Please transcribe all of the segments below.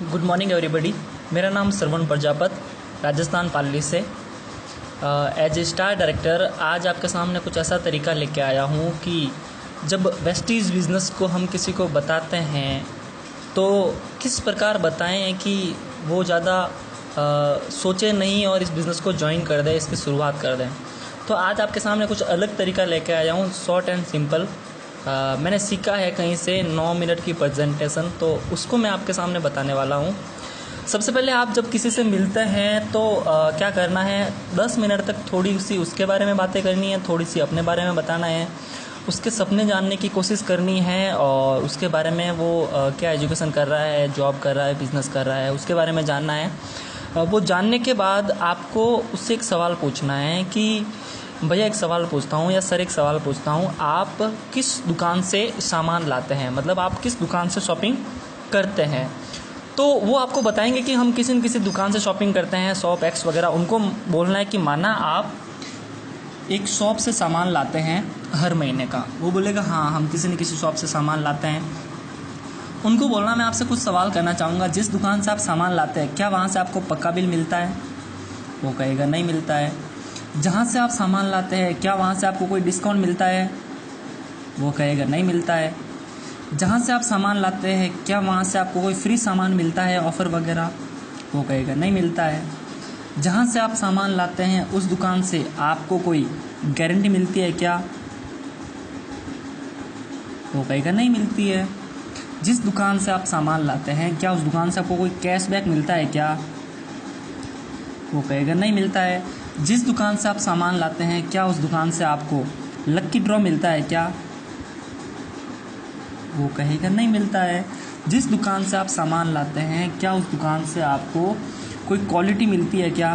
Good morning everybody. मेरा नाम श्रवण प्रजापत, राजस्थान पाली से। एज ए स्टार डायरेक्टर आज आपके सामने कुछ ऐसा तरीका लेके आया हूँ कि जब वेस्टीज बिज़नेस को हम किसी को बताते हैं तो किस प्रकार बताएं कि वो ज़्यादा सोचे नहीं और इस बिज़नेस को ज्वाइन कर दें, इसकी शुरुआत कर दें। तो आज आपके सामने कुछ अलग तरीका लेके आया हूँ, शॉर्ट एंड सिंपल। मैंने सीखा है कहीं से 9 मिनट की प्रेजेंटेशन, तो उसको मैं आपके सामने बताने वाला हूँ। सबसे पहले आप जब किसी से मिलते हैं तो क्या करना है, 10 मिनट तक थोड़ी सी उसके बारे में बातें करनी है, थोड़ी सी अपने बारे में बताना है, उसके सपने जानने की कोशिश करनी है और उसके बारे में वो क्या एजुकेशन कर रहा है, जॉब कर रहा है, बिज़नेस कर रहा है, उसके बारे में जानना है। वो जानने के बाद आपको उससे एक सवाल पूछना है कि भैया एक सवाल पूछता हूँ या सर एक सवाल पूछता हूँ, आप किस दुकान से सामान लाते हैं, मतलब आप किस दुकान से शॉपिंग करते हैं। तो वो आपको बताएंगे कि हम किसी न किसी दुकान से शॉपिंग करते हैं, शॉप एक्स वगैरह। उनको बोलना है कि माना आप एक शॉप से सामान लाते हैं हर महीने का, वो बोलेगा हाँ हम किसी न किसी शॉप से सामान लाते हैं। उनको बोलना मैं आपसे कुछ सवाल करना चाहूँगा, जिस दुकान से आप सामान लाते हैं क्या वहाँ से आपको पक्का बिल मिलता है? वो कहेगा नहीं मिलता है। जहाँ से आप सामान लाते हैं क्या वहाँ से आपको कोई डिस्काउंट मिलता है? वो कहेगा नहीं मिलता है। जहाँ से आप सामान लाते हैं क्या वहाँ से आपको कोई फ्री सामान मिलता है, ऑफ़र वगैरह? वो कहेगा नहीं मिलता है। जहाँ से आप सामान लाते हैं उस दुकान से आपको कोई गारंटी मिलती है क्या? वो कहेगा नहीं मिलती है। जिस दुकान से आप सामान लाते हैं क्या उस दुकान से आपको कोई कैशबैक मिलता है क्या? वो कहेगा नहीं मिलता है। जिस दुकान से आप सामान लाते हैं क्या उस दुकान से आपको लक्की ड्रॉ मिलता है क्या? वो कहेगा नहीं मिलता है। जिस दुकान से आप सामान लाते हैं क्या उस दुकान से आपको कोई क्वालिटी मिलती है क्या?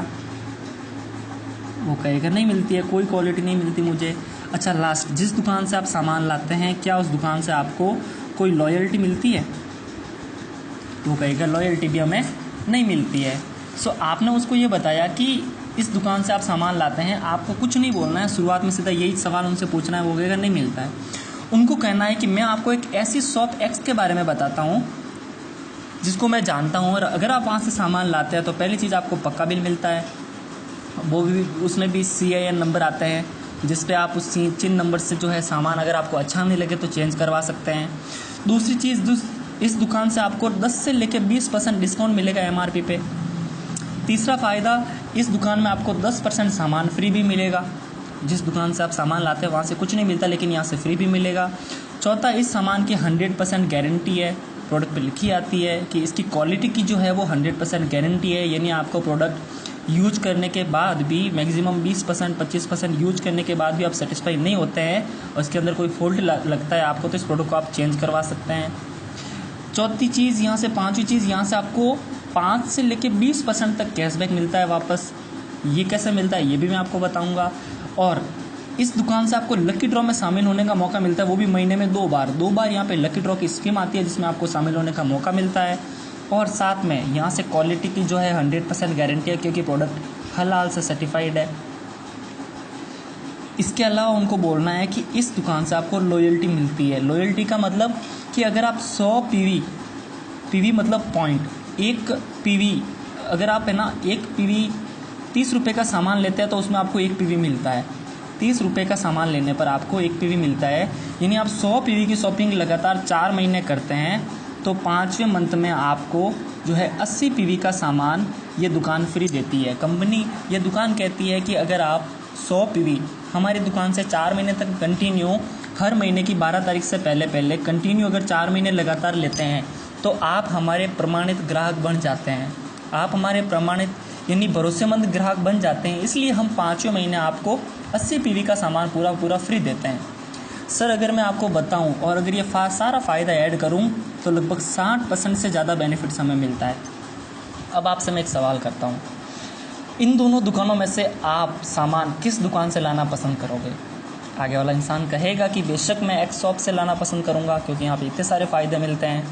वो कहेगा नहीं मिलती है, कोई क्वालिटी नहीं मिलती मुझे। अच्छा लास्ट, जिस दुकान से आप सामान लाते हैं क्या उस दुकान से आपको कोई लॉयल्टी मिलती है? वो कहेगा लॉयल्टी भी हमें नहीं मिलती है। सो आपने उसको ये बताया कि इस दुकान से आप सामान लाते हैं, आपको कुछ नहीं बोलना है, शुरुआत में सीधा यही सवाल उनसे पूछना है। वो कहेगा नहीं मिलता है। उनको कहना है कि मैं आपको एक ऐसी शॉप एक्स के बारे में बताता हूँ जिसको मैं जानता हूँ, और अगर आप वहाँ से सामान लाते हैं तो पहली चीज़ आपको पक्का बिल मिलता है, वो भी उसमें भी CIN नंबर आते हैं जिस पे आप उस चिन नंबर से जो है सामान अगर आपको अच्छा नहीं लगे तो चेंज करवा सकते हैं। दूसरी चीज़, इस दुकान से आपको 10 से लेकर 20% डिस्काउंट मिलेगा MRP पे। तीसरा फ़ायदा, इस दुकान में आपको 10% सामान फ्री भी मिलेगा। जिस दुकान से आप सामान लाते हैं वहाँ से कुछ नहीं मिलता, लेकिन यहाँ से फ्री भी मिलेगा। चौथा, इस सामान की 100% गारंटी है, प्रोडक्ट पे लिखी आती है कि इसकी क्वालिटी की जो है वो 100% गारंटी है, यानी आपको प्रोडक्ट यूज करने के बाद भी मैक्सिमम 20% 25% यूज करने के बाद भी आप सेटिस्फाई नहीं होते हैं और इसके अंदर कोई फॉल्ट लगता है आपको, तो इस प्रोडक्ट को आप चेंज करवा सकते हैं। चौथी चीज़ यहाँ से, पाँचवीं चीज़ यहाँ से आपको 5 से लेकर 20% तक कैशबैक मिलता है वापस। ये कैसे मिलता है ये भी मैं आपको बताऊंगा। और इस दुकान से आपको लकी ड्रॉ में शामिल होने का मौका मिलता है, वो भी महीने में 2 बार यहाँ पे लकी ड्रॉ की स्कीम आती है जिसमें आपको शामिल होने का मौका मिलता है। और साथ में यहाँ से क्वालिटी की जो है 100% गारंटी है, क्योंकि प्रोडक्ट हलाल से सर्टिफाइड है। इसके अलावा उनको बोलना है कि इस दुकान से आपको लॉयल्टी मिलती है। लॉयल्टी का मतलब कि अगर आप 100 PV मतलब पॉइंट, 1 PV अगर आप है ना 1 PV 30 रुपये का सामान लेते हैं तो उसमें आपको 1 PV मिलता है। 30 रुपये का सामान लेने पर आपको 1 PV मिलता है, यानी आप 100 PV की शॉपिंग लगातार 4 महीने करते हैं तो 5वें मंथ में आपको जो है 80 PV का सामान ये दुकान फ्री देती है। कंपनी, ये दुकान कहती है कि अगर आप 100 PV हमारी दुकान से 4 महीने तक कंटिन्यू, हर महीने की 12 तारीख से पहले कंटिन्यू अगर 4 महीने लगातार लेते हैं तो आप हमारे प्रमाणित ग्राहक बन जाते हैं। आप हमारे प्रमाणित यानी भरोसेमंद ग्राहक बन जाते हैं, इसलिए हम 5वें महीने आपको 80 PV का सामान पूरा फ्री देते हैं। सर अगर मैं आपको बताऊं और अगर ये सारा फ़ायदा ऐड करूं तो लगभग 60% से ज़्यादा बेनिफिट्स हमें मिलता है। अब आपसे मैं एक सवाल करता हूं, इन दोनों दुकानों में से आप सामान किस दुकान से लाना पसंद करोगे? आगे वाला इंसान कहेगा कि बेशक मैं एक्स शॉप से लाना पसंद करूंगा क्योंकि यहाँ पे इतने सारे फ़ायदे मिलते हैं।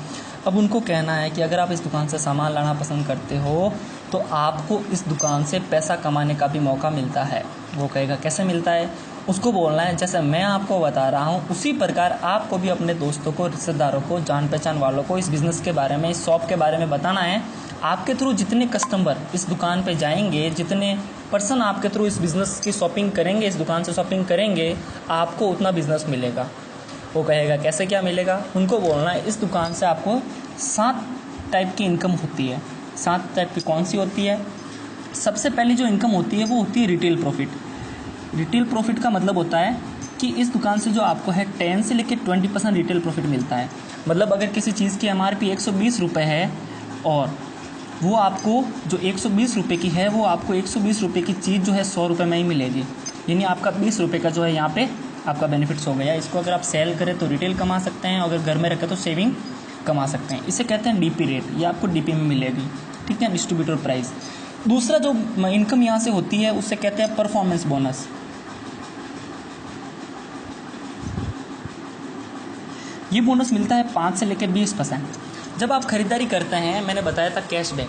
अब उनको कहना है कि अगर आप इस दुकान से सामान लाना पसंद करते हो तो आपको इस दुकान से पैसा कमाने का भी मौका मिलता है। वो कहेगा कैसे मिलता है? उसको बोलना है जैसे मैं आपको बता रहा हूँ उसी प्रकार आपको भी अपने दोस्तों को, रिश्तेदारों को, जान पहचान वालों को इस बिज़नेस के बारे में, इस शॉप के बारे में बताना है। आपके थ्रू जितने कस्टमर इस दुकान पे जाएंगे, जितने पर्सन आपके थ्रू इस बिज़नेस की शॉपिंग करेंगे, इस दुकान से शॉपिंग करेंगे, आपको उतना बिज़नेस मिलेगा। वो कहेगा कैसे क्या मिलेगा, उनको बोलना है इस दुकान से आपको 7 टाइप की इनकम होती है। 7 टाइप की कौन सी होती है? सबसे पहली जो इनकम होती है वो होती है रिटेल प्रॉफिट। रिटेल प्रॉफिट का मतलब होता है कि इस दुकान से जो आपको है 10 से लेकर 20% रिटेल प्रॉफिट मिलता है। मतलब अगर किसी चीज़ की MRP 120 रुपये है और वो आपको जो 120 रुपये की है वो आपको 120 रुपये की चीज़ जो है 100 रुपये में ही मिलेगी। यानी आपका 20 रुपये का जो है यहाँ पे आपका बेनिफिट्स हो गया। इसको अगर आप सेल करें तो रिटेल कमा सकते हैं, अगर घर में रखें तो सेविंग कमा सकते हैं। इसे कहते हैं DP रेट, ये आपको DP में मिलेगी, ठीक है, डिस्ट्रीब्यूटर प्राइस। दूसरा जो इनकम यहाँ से होती है उससे कहते हैं परफॉर्मेंस बोनस। ये बोनस मिलता है 5 से लेकर 20%। जब आप खरीदारी करते हैं, मैंने बताया था कैशबैक,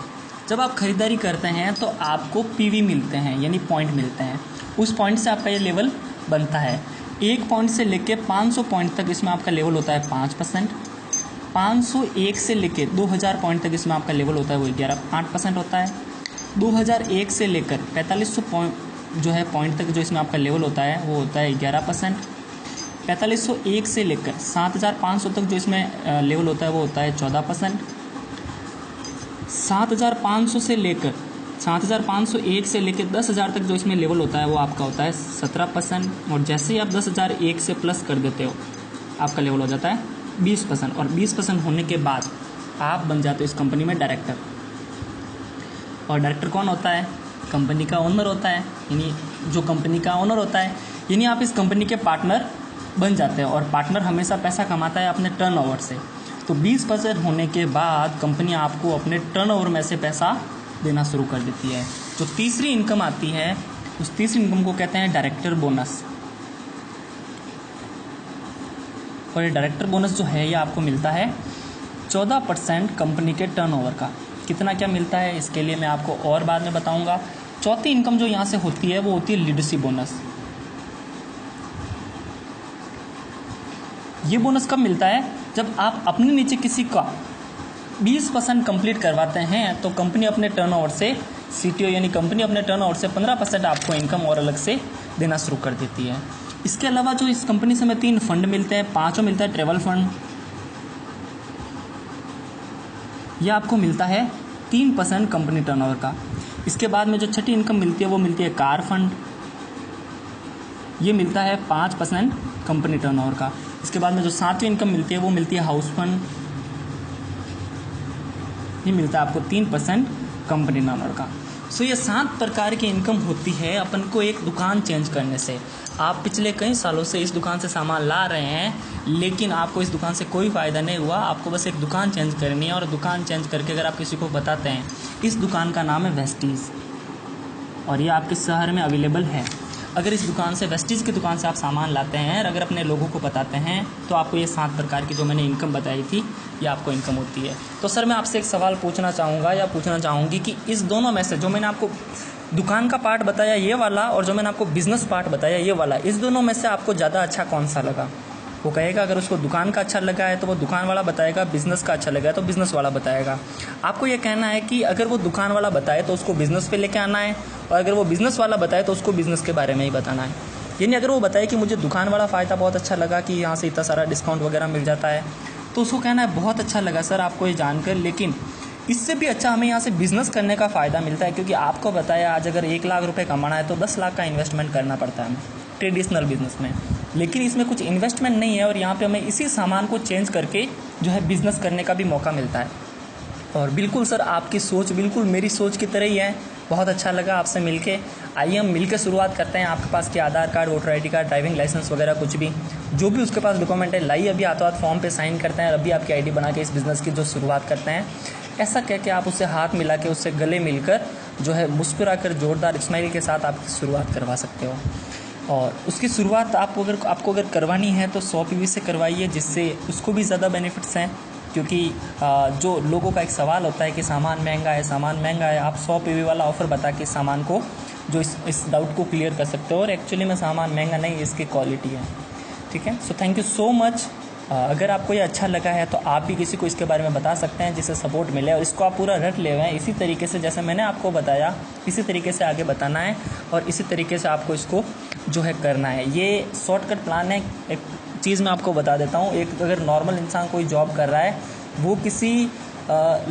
जब आप खरीदारी करते हैं तो आपको PV मिलते हैं, यानी पॉइंट मिलते हैं। उस पॉइंट से आपका ये लेवल बनता है। 1 पॉइंट से लेकर 500 पॉइंट तक इसमें आपका लेवल होता है 5%। 501 से लेकर 2000 पॉइंट तक इसमें आपका लेवल होता है वो 8% होता है। 2001 से लेकर 4500 पॉइंट जो है पॉइंट तक जो इसमें आपका लेवल होता है वो होता है 11%। 4501 से लेकर 7500 तक जो इसमें लेवल होता है वो होता है 14%। 7500 से लेकर 7501 से लेकर 10,000 तक जो इसमें लेवल होता है वो आपका होता है 17%। और जैसे ही आप 10,001 से प्लस कर देते हो आपका लेवल हो जाता है 20%। और 20% होने के बाद आप बन जाते हो इस कंपनी में डायरेक्टर। और डायरेक्टर कौन होता है? कंपनी का ओनर होता है, यानी जो कंपनी का ओनर होता है, यानी आप इस कंपनी के पार्टनर बन जाते हैं। और पार्टनर हमेशा पैसा कमाता है अपने टर्नओवर से। तो 20% होने के बाद कंपनी आपको अपने टर्नओवर में से पैसा देना शुरू कर देती है। जो तीसरी इनकम आती है उस तीसरी इनकम को कहते हैं डायरेक्टर बोनस। और ये डायरेक्टर बोनस जो है ये आपको मिलता है 14% कंपनी के टर्नओवर का। कितना क्या मिलता है इसके लिए मैं आपको और बाद में बताऊंगा। चौथी इनकम जो यहाँ से होती है वो होती है लीडरशिप बोनस। ये बोनस कब मिलता है? जब आप अपने नीचे किसी का 20% कंप्लीट करवाते हैं तो कंपनी अपने टर्नओवर से CTO यानी कंपनी अपने टर्नओवर से 15% आपको इनकम और अलग से देना शुरू कर देती है। इसके अलावा जो इस कंपनी से हमें 3 फंड मिलते हैं, 5वां मिलता है ट्रेवल फंड। यह आपको मिलता है 3% कंपनी टर्नओवर का। इसके बाद में जो छठी इनकम मिलती है वो मिलती है कार फंड। ये मिलता है 5% कंपनी टर्नओवर का। इसके बाद में जो 7वीं इनकम मिलती है वो मिलती है हाउस फंड। ये मिलता है आपको 3% कंपनी टर्नओवर का। सो ये 7 प्रकार की इनकम होती है अपन को एक दुकान चेंज करने से। आप पिछले कई सालों से इस दुकान से सामान ला रहे हैं लेकिन आपको इस दुकान से कोई फ़ायदा नहीं हुआ। आपको बस एक दुकान चेंज करनी है और दुकान चेंज करके अगर आप किसी को बताते हैं इस दुकान का नाम है वेस्टीज़ और ये आपके शहर में अवेलेबल है, अगर इस दुकान से वेस्टीज़ की दुकान से आप सामान लाते हैं और अगर अपने लोगों को बताते हैं तो आपको ये 7 प्रकार की जो मैंने इनकम बताई थी ये आपको इनकम होती है। तो सर मैं आपसे एक सवाल पूछना चाहूँगा या पूछना चाहूँगी कि इस दोनों में से जो मैंने आपको दुकान का पार्ट बताया ये वाला और जो मैंने आपको बिज़नेस पार्ट बताया ये वाला, इस दोनों में से आपको ज़्यादा अच्छा कौन सा लगा? वो कहेगा अगर उसको दुकान का अच्छा लगा है तो वो दुकान वाला बताएगा, बिज़नेस का अच्छा लगा है तो बिज़नेस वाला बताएगा। आपको ये कहना है कि अगर वो दुकान वाला बताए तो उसको बिज़नेस पे लेके आना है और अगर वो बिज़नेस वाला बताए तो उसको बिज़नेस के बारे में ही बताना है। यानी अगर वो बताए कि मुझे दुकान वाला फ़ायदा बहुत अच्छा लगा कि यहाँ से इतना सारा डिस्काउंट वगैरह मिल जाता है तो उसको कहना है बहुत अच्छा लगा सर आपको ये जानकर, लेकिन इससे भी अच्छा हमें यहाँ से बिज़नेस करने का फ़ायदा मिलता है क्योंकि आपको बताया आज अगर 1 लाख रुपए कमाना है तो 10 लाख का इन्वेस्टमेंट करना पड़ता है हमें ट्रेडिशनल बिज़नेस में, लेकिन इसमें कुछ इन्वेस्टमेंट नहीं है और यहाँ पे हमें इसी सामान को चेंज करके जो है बिज़नेस करने का भी मौका मिलता है। और बिल्कुल सर आपकी सोच बिल्कुल मेरी सोच की तरह ही है, बहुत अच्छा लगा आपसे मिलके। आइए हम मिलकर शुरुआत करते हैं। आपके पास के Aadhaar card, voter ID card, driving licence वगैरह कुछ भी जो भी उसके पास डॉक्यूमेंट है लाइए, अभी हाथों हाथ फॉर्म पे साइन करते हैं और अभी आपकी ID बना के इस बिज़नेस की जो शुरुआत करते हैं। ऐसा कह के आप उससे हाथ मिला के उससे गले मिलकर जो है मुस्कुरा कर जोरदार स्माइल के साथ आप शुरुआत करवा सकते हो। और उसकी शुरुआत आपको अगर करवानी है तो 100 PV से करवाइए जिससे उसको भी ज़्यादा बेनिफिट्स हैं, क्योंकि जो लोगों का एक सवाल होता है कि सामान महंगा है, आप 100 PV वाला ऑफ़र बता के सामान को जो इस डाउट को क्लियर कर सकते हो। और एक्चुअली में सामान महंगा नहीं, इसकी क्वालिटी है, ठीक है। So thank you so much. अगर आपको ये अच्छा लगा है तो आप भी किसी को इसके बारे में बता सकते हैं जिससे सपोर्ट मिले, और इसको आप पूरा रट ले हुए हैं। इसी तरीके से जैसे मैंने आपको बताया इसी तरीके से आगे बताना है, और इसी तरीके से आपको इसको जो है करना है। ये शॉर्टकट प्लान है। एक चीज़ मैं आपको बता देता हूँ, एक अगर नॉर्मल इंसान कोई जॉब कर रहा है, वो किसी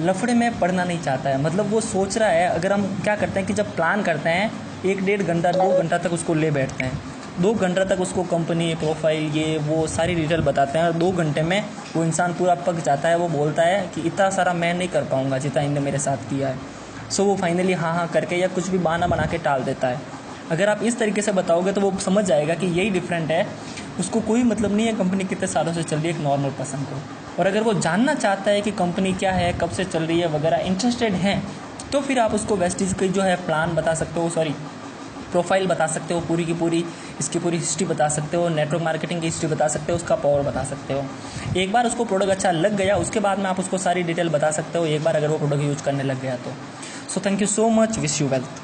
लफड़े में पढ़ना नहीं चाहता है। मतलब वो सोच रहा है, अगर हम क्या करते हैं कि जब प्लान करते हैं 1-1.5 घंटा 2 घंटा तक उसको ले बैठते हैं, 2 घंटा तक उसको कंपनी प्रोफाइल ये वो सारी डिटेल बताते हैं, और 2 घंटे में वो इंसान पूरा पक जाता है। वो बोलता है कि इतना सारा मैं नहीं कर पाऊँगा जितना इनने मेरे साथ किया है। सो वो फाइनली हाँ करके या कुछ भी बहाना बना के टाल देता है। अगर आप इस तरीके से बताओगे तो वो समझ जाएगा कि यही डिफरेंट है, उसको कोई मतलब नहीं है कंपनी कितने सालों से चल रही है एक नॉर्मल पर्सन को। और अगर वो जानना चाहता है कि कंपनी क्या है, कब से चल रही है वगैरह, इंटरेस्टेड हैं, तो फिर आप उसको वेस्टीज की जो है प्लान बता सकते हो, प्रोफाइल बता सकते हो, पूरी की पूरी इसकी पूरी हिस्ट्री बता सकते हो, नेटवर्क मार्केटिंग की हिस्ट्री बता सकते हो, उसका पावर बता सकते हो। एक बार उसको प्रोडक्ट अच्छा लग गया, उसके बाद में आप उसको सारी डिटेल बता सकते हो, एक बार अगर वो प्रोडक्ट यूज करने लग गया तो। So thank you so much, wish you wealth.